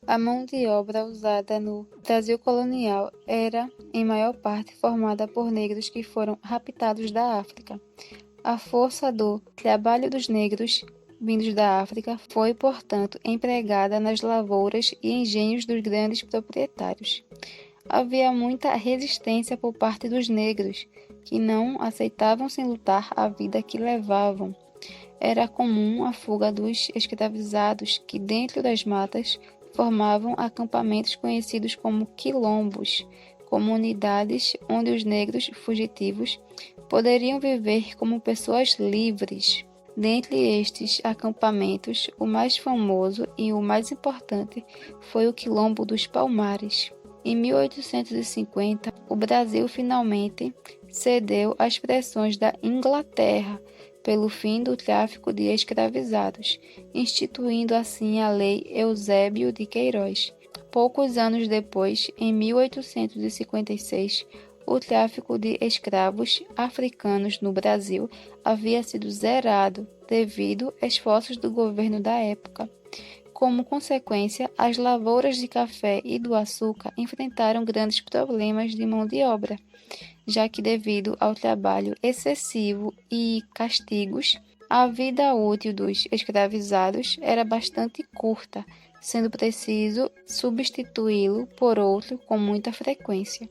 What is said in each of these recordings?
A mão de obra usada no Brasil colonial era, em maior parte, formada por negros que foram raptados da África. A força do trabalho dos negros vindos da África foi, portanto, empregada nas lavouras e engenhos dos grandes proprietários. Havia muita resistência por parte dos negros, que não aceitavam sem lutar a vida que levavam. Era comum a fuga dos escravizados, que dentro das matas formavam acampamentos conhecidos como quilombos, comunidades onde os negros fugitivos poderiam viver como pessoas livres. Dentre estes acampamentos, o mais famoso e o mais importante foi o Quilombo dos Palmares. Em 1850, o Brasil finalmente cedeu às pressões da Inglaterra pelo fim do tráfico de escravizados, instituindo assim a Lei Eusébio de Queiroz. Poucos anos depois, em 1856, o tráfico de escravos africanos no Brasil havia sido zerado devido a esforços do governo da época. Como consequência, as lavouras de café e do açúcar enfrentaram grandes problemas de mão de obra, já que devido ao trabalho excessivo e castigos, a vida útil dos escravizados era bastante curta, sendo preciso substituí-lo por outro com muita frequência.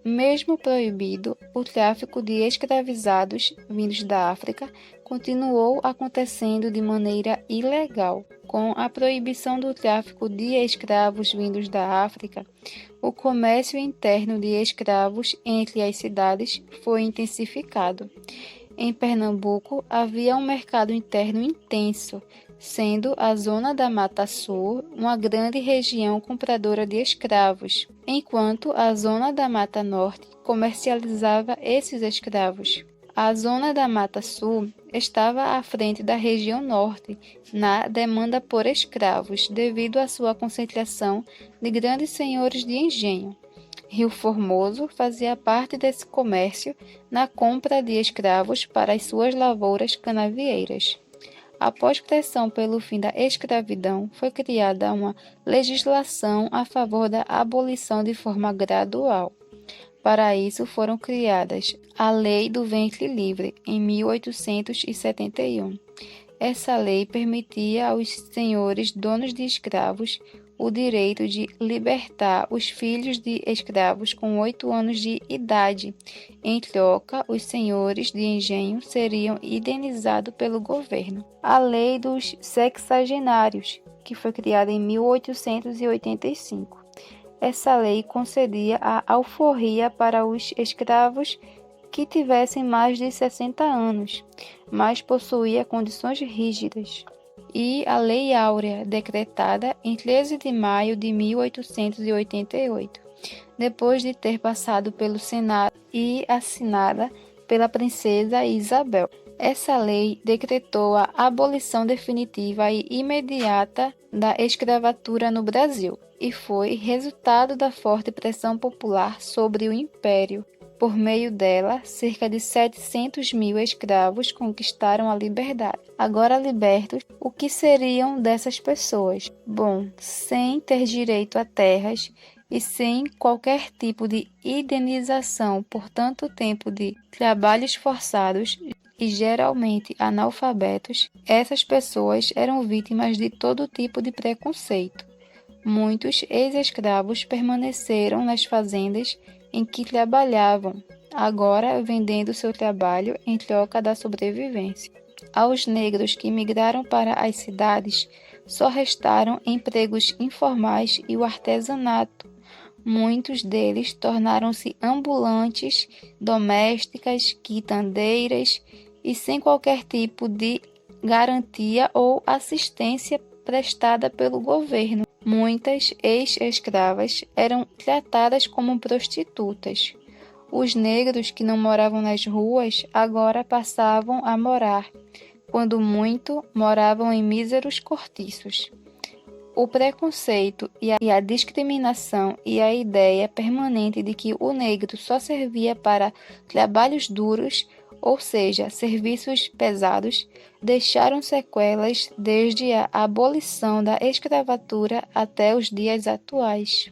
Mesmo proibido, o tráfico de escravizados vindos da África continuou acontecendo de maneira ilegal. Com a proibição do tráfico de escravos vindos da África, o comércio interno de escravos entre as cidades foi intensificado. Em Pernambuco, havia um mercado interno intenso, sendo a Zona da Mata Sul uma grande região compradora de escravos, enquanto a Zona da Mata Norte comercializava esses escravos. A Zona da Mata Sul estava à frente da região Norte na demanda por escravos, devido à sua concentração de grandes senhores de engenho. Rio Formoso fazia parte desse comércio na compra de escravos para as suas lavouras canavieiras. Após pressão pelo fim da escravidão, foi criada uma legislação a favor da abolição de forma gradual. Para isso foram criadas a Lei do Ventre Livre, em 1871. Essa lei permitia aos senhores donos de escravos o direito de libertar os filhos de escravos com 8 anos de idade. Em troca, os senhores de engenho seriam indenizados pelo governo. A Lei dos Sexagenários, que foi criada em 1885. Essa lei concedia a alforria para os escravos que tivessem mais de 60 anos, mas possuía condições rígidas. E a Lei Áurea, decretada em 13 de maio de 1888, depois de ter passado pelo Senado e assinada pela princesa Isabel. Essa lei decretou a abolição definitiva e imediata da escravatura no Brasil e foi resultado da forte pressão popular sobre o Império. Por meio dela, cerca de 700 mil escravos conquistaram a liberdade. Agora libertos, o que seriam dessas pessoas? Bom, sem ter direito a terras e sem qualquer tipo de indenização por tanto tempo de trabalhos forçados e geralmente analfabetos, essas pessoas eram vítimas de todo tipo de preconceito. Muitos ex-escravos permaneceram nas fazendas em que trabalhavam, agora vendendo seu trabalho em troca da sobrevivência. Aos negros que migraram para as cidades, só restaram empregos informais e o artesanato. Muitos deles tornaram-se ambulantes, domésticas, quitandeiras e sem qualquer tipo de garantia ou assistência prestada pelo governo. Muitas ex-escravas eram tratadas como prostitutas. Os negros que não moravam nas ruas agora passavam a morar, quando muito moravam em míseros cortiços. O preconceito e a discriminação e a ideia permanente de que o negro só servia para trabalhos duros ou seja, serviços pesados, deixaram sequelas desde a abolição da escravatura até os dias atuais.